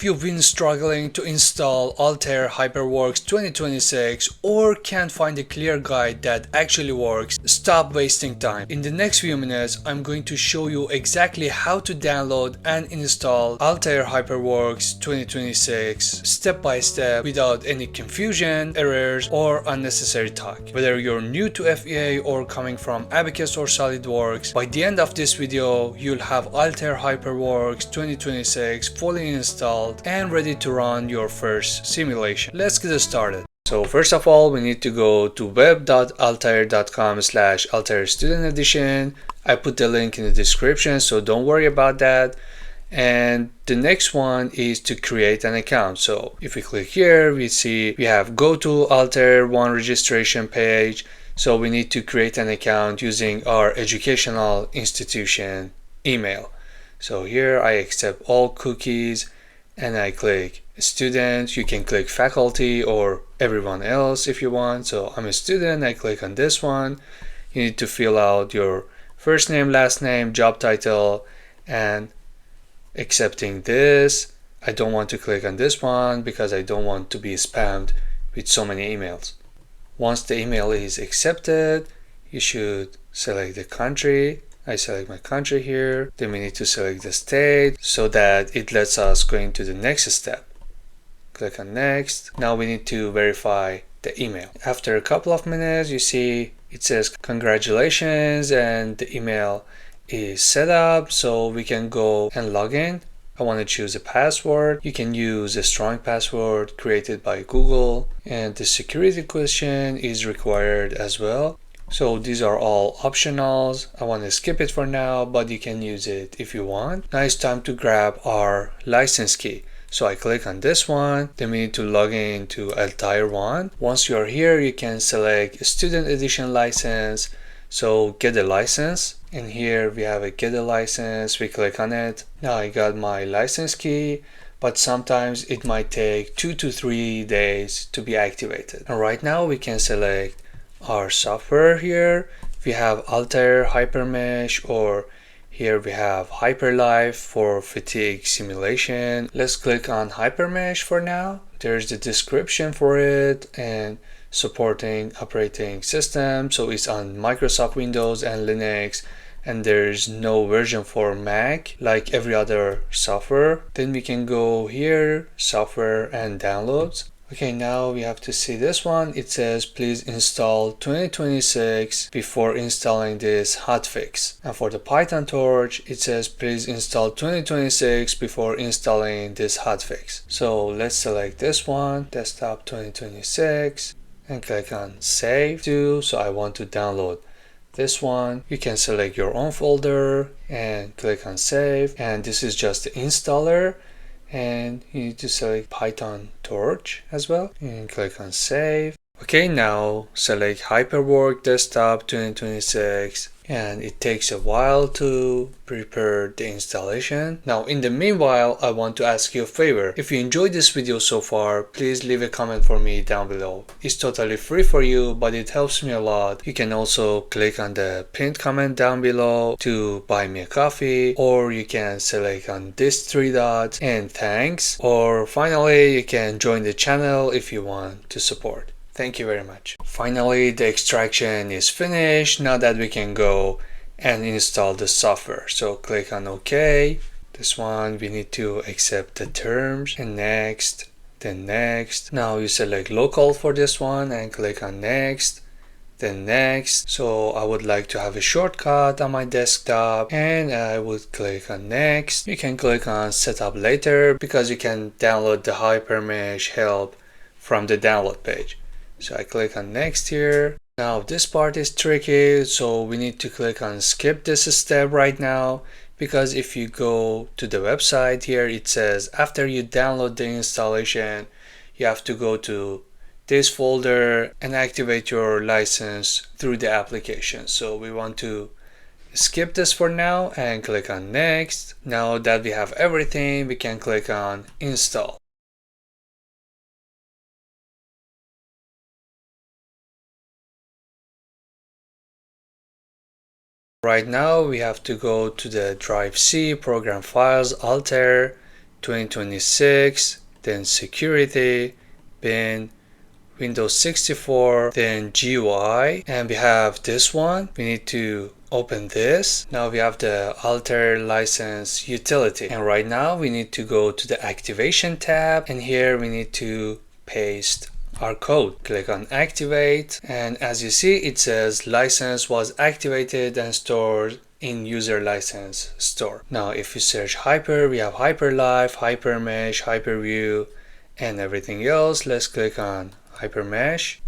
If you've been struggling to install Altair HyperWorks 2026 or can't find a clear guide that actually works, stop wasting time. In the next few minutes, I'm going to show you exactly how to download and install Altair HyperWorks 2026 step by step without any confusion, errors, or unnecessary talk. Whether you're new to FEA or coming from Abacus or SolidWorks, by the end of this video, you'll have Altair HyperWorks 2026 fully installed and ready to run your first simulation. Let's get started. So first of all, we need to go to web.altair.com/Altair Student Edition. I put the link in the description, so don't worry about that. And the next one is to create an account. So if we click here, we see we have go to Altair One registration page. So we need to create an account using our educational institution email. So here I accept all cookies and I click student. You can click faculty or everyone else if you want. So I'm a student, I click on this one. You need to fill out your first name, last name, job title, and accepting this. I don't want to click on this one because I don't want to be spammed with so many emails. Once the email is accepted, you should select the country. I select my country here. Then we need to select the state so that it lets us go into the next step. Click on next. Now we need to verify the email. After a couple of minutes, you see it says congratulations and the email is set up, so we can go and log in. I want to choose a password. You can use a strong password created by Google, and the security question is required as well. So these are all optionals. I want to skip it for now, but you can use it if you want. Now it's time to grab our license key. So I click on this one. Then we need to log in to Altair One. Once you're here, you can select student edition license. So get a license. And here we have a get a license. We click on it. Now I got my license key, but sometimes it might take 2 to 3 days to be activated. And right now we can select our software here. We have Altair HyperMesh, or here we have HyperLife for fatigue simulation. Let's click on HyperMesh for now. There's the description for it and supporting operating system. So it's on Microsoft Windows and Linux, and there's no version for Mac like every other software. Then we can go here, software and downloads. Okay, now we have to see this one. It says please install 2026 before installing this hotfix. And for the Python torch, it says please install 2026 before installing this hotfix. So let's select this one, desktop 2026, and click on save to. So I want to download this one. You can select your own folder and click on save. And this is just the installer. And you need to select Python torch as well and click on save. Okay, now select HyperWorks Desktop 2026, and it takes a while to prepare the installation. Now in the meanwhile, I want to ask you a favor. If you enjoyed this video so far, please leave a comment for me down below. It's totally free for you, but it helps me a lot. You can also click on the pinned comment down below to buy me a coffee, or you can select on this 3 dots and thanks, or finally you can join the channel if you want to support. Thank you very much. Finally, the extraction is finished. Now that we can go and install the software. So click on OK. This one, we need to accept the terms, and next, then next. Now you select local for this one and click on next, then next. So I would like to have a shortcut on my desktop, and I would click on next. You can click on setup later because you can download the HyperMesh help from the download page. So I click on next here. Now this part is tricky, so we need to click on skip this step right now, because if you go to the website here, it says after you download the installation, you have to go to this folder and activate your license through the application. So we want to skip this for now and click on next. Now that we have everything, we can click on install. Right now we have to go to the drive C, program files, Altair, 2026, then security, bin, Windows 64, then GUI, and we have this one. We need to open this. Now we have the Altair license utility, and right now we need to go to the activation tab, and here we need to paste our code. Click on activate, and as you see it says license was activated and stored in user license store. Now if you search Hyper, we have HyperLife, HyperMesh, HyperView, and everything else. Let's click on HyperMesh.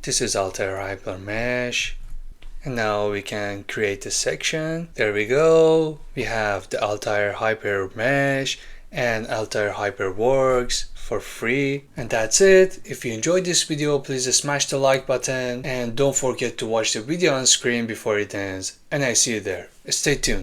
This is Altair HyperMesh. And now we can create a section. There we go. We have the Altair HyperMesh and Altair HyperWorks for free. And that's it. If you enjoyed this video, please smash the like button and don't forget to watch the video on screen before it ends. And I see you there. Stay tuned.